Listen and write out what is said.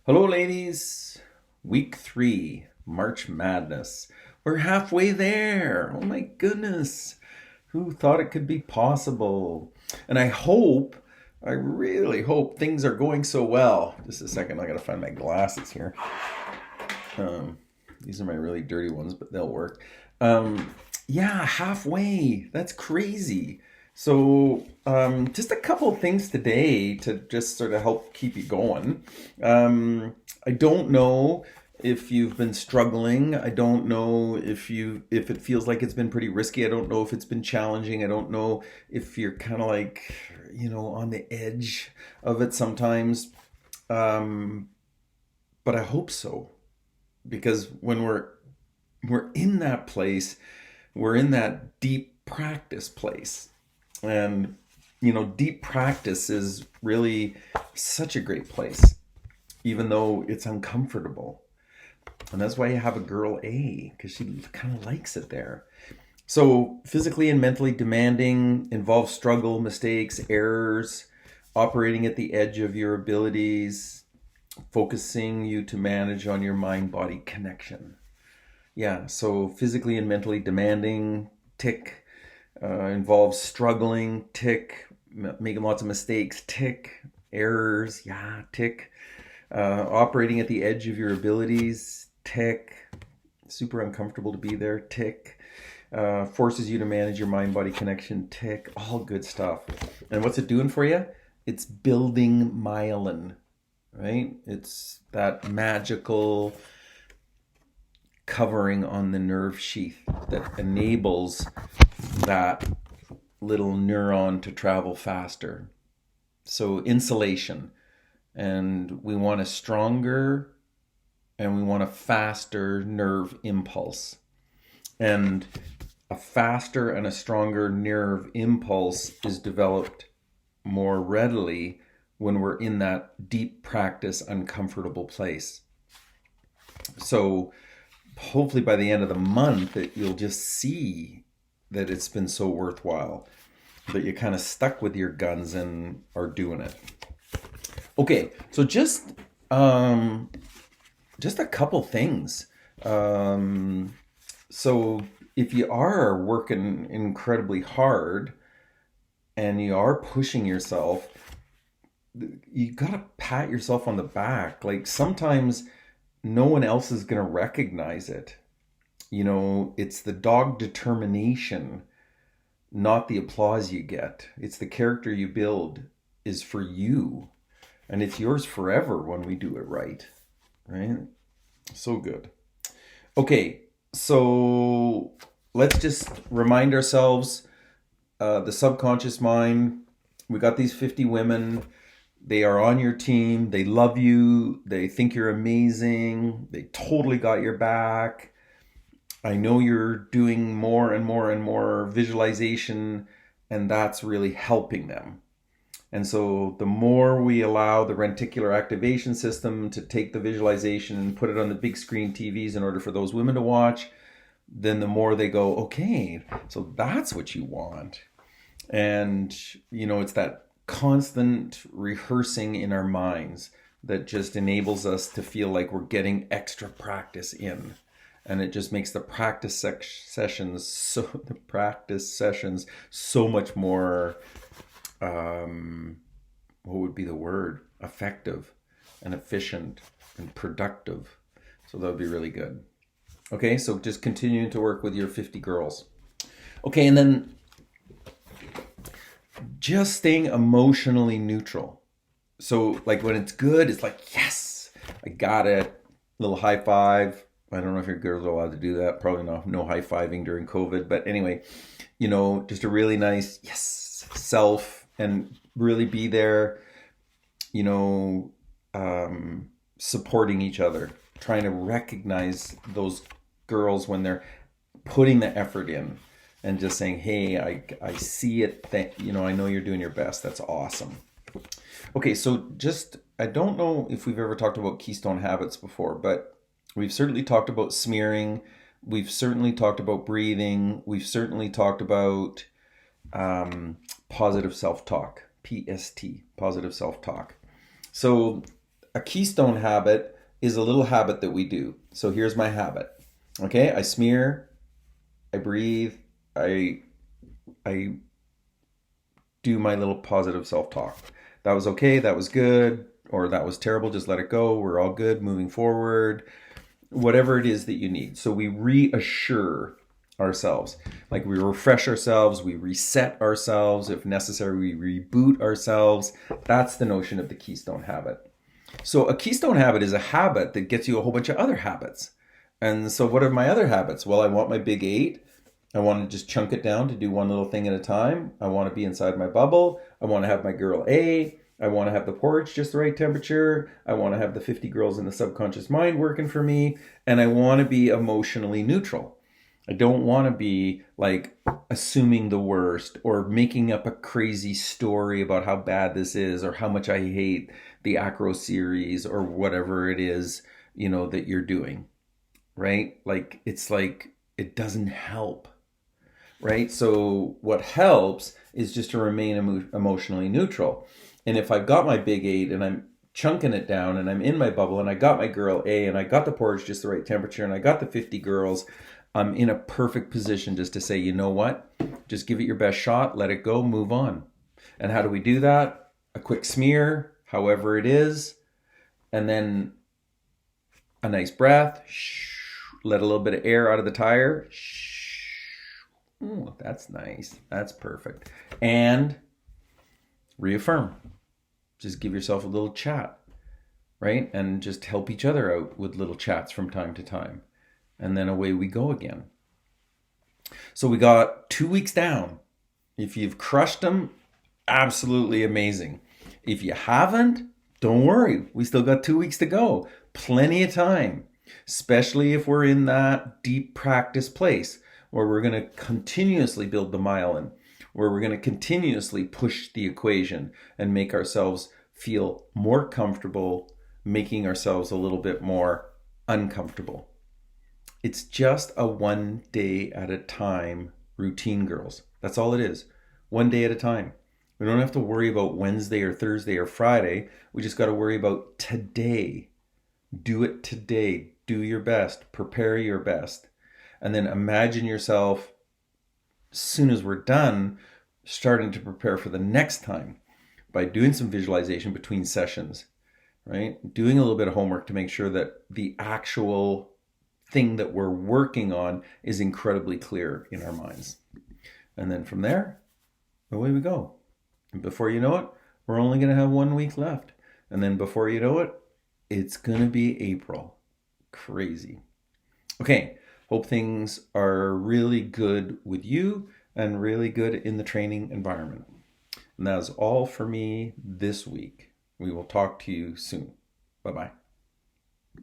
Hello, ladies. Week 3, March Madness. We're halfway there. Oh my goodness. Who thought it could be possible? And I really hope things are going so well. Just a second, I gotta find my glasses here. Um, these are my really dirty ones, but they'll work. Yeah, halfway. That's crazy. Just a couple of things today to just sort of help keep you going. I don't know if you've been struggling. I don't know if it feels like it's been pretty risky. I don't know if it's been challenging. I don't know if you're kind of like, on the edge of it sometimes. Um, but I hope so because when we're in that place, we're in that deep practice place. And deep practice is really such a great place, even though it's uncomfortable. And that's why you have a girl A, because she kind of likes it there. So physically and mentally demanding involves struggle, mistakes, errors, operating at the edge of your abilities, focusing you to manage on your mind-body connection. Yeah, so physically and mentally demanding, tick, involves struggling, tick, making lots of mistakes, tick, errors, yeah, tick, operating at the edge of your abilities, tick, super uncomfortable to be there, tick, forces you to manage your mind-body connection, tick, all good stuff. And what's it doing for you? It's building myelin, right? It's that magical covering on the nerve sheath that enables that little neuron to travel faster. So insulation. And we want a stronger and we want a faster nerve impulse. And a faster and a stronger nerve impulse is developed more readily when we're in that deep practice, uncomfortable place. So hopefully by the end of the month, you'll just see that it's been so worthwhile, that you kind of stuck with your guns and are doing it. Okay, so just a couple things. So if you are working incredibly hard and you are pushing yourself, you gotta pat yourself on the back. Like sometimes no one else is gonna recognize it. It's the dog determination, not the applause you get. It's the character you build is for you. And it's yours forever when we do it right. Right? So good. Okay, so let's just remind ourselves, the subconscious mind, we got these 50 women. They are on your team. They love you. They think you're amazing. They totally got your back. I know you're doing more and more and more visualization, and that's really helping them. And so the more we allow the reticular activation system to take the visualization and put it on the big screen TVs in order for those women to watch, then the more they go, okay, so that's what you want. And, it's that constant rehearsing in our minds that just enables us to feel like we're getting extra practice in. And it just makes the sessions so much more, what would be the word? Effective and efficient and productive. So that would be really good. Okay, so just continuing to work with your 50 girls. Okay, and then just staying emotionally neutral. So like when it's good, it's like, yes, I got it. Little high five. I don't know if your girls are allowed to do that. Probably no high-fiving during COVID. But anyway, just a really nice, yes, self, and really be there, supporting each other, trying to recognize those girls when they're putting the effort in and just saying, hey, I see it. I know you're doing your best. That's awesome. Okay, so I don't know if we've ever talked about keystone habits before, but we've certainly talked about smearing. We've certainly talked about breathing. We've certainly talked about positive self-talk, PST, positive self-talk. So a keystone habit is a little habit that we do. So here's my habit. Okay, I smear, I breathe, I do my little positive self-talk. That was okay, that was good, or that was terrible, just let it go. We're all good, moving forward. Whatever it is that you need. So we reassure ourselves. Like we refresh ourselves, we reset ourselves. If necessary, we reboot ourselves. That's the notion of the keystone habit. So a keystone habit is a habit that gets you a whole bunch of other habits. And so what are my other habits? Well, I want my big 8. I want to just chunk it down to do one little thing at a time. I want to be inside my bubble. I want to have my girl A. I want to have the porridge just the right temperature. I want to have the 50 girls in the subconscious mind working for me. And I want to be emotionally neutral. I don't want to be like assuming the worst or making up a crazy story about how bad this is or how much I hate the acro series or whatever it is, that you're doing, right? Like, it's like, it doesn't help, right? So what helps is just to remain emotionally neutral. And if I've got my big 8 and I'm chunking it down and I'm in my bubble and I got my girl A and I got the porridge just the right temperature and I got the 50 girls, I'm in a perfect position just to say, you know what? Just give it your best shot, let it go, move on. And how do we do that? A quick smear, however it is, and then a nice breath. Let a little bit of air out of the tire. Ooh, that's nice. That's perfect. And reaffirm. Just give yourself a little chat, right? And just help each other out with little chats from time to time. And then away we go again. So we got 2 weeks down. If you've crushed them, absolutely amazing. If you haven't, don't worry. We still got 2 weeks to go. Plenty of time, especially if we're in that deep practice place where we're going to continuously build the myelin, where we're going to continuously push the equation and make ourselves feel more comfortable, making ourselves a little bit more uncomfortable. It's just a 1 day at a time routine, girls. That's all it is. 1 day at a time. We don't have to worry about Wednesday or Thursday or Friday. We just got to worry about today. Do it today. Do your best. Prepare your best. And then imagine yourself, as soon as we're done, starting to prepare for the next time by doing some visualization between sessions, right? Doing a little bit of homework to make sure that the actual thing that we're working on is incredibly clear in our minds. And then from there, away we go. And before you know it, we're only going to have 1 week left. And then before you know it, it's going to be April. Crazy. Okay, hope things are really good with you and really good in the training environment. And that is all for me this week. We will talk to you soon. Bye-bye.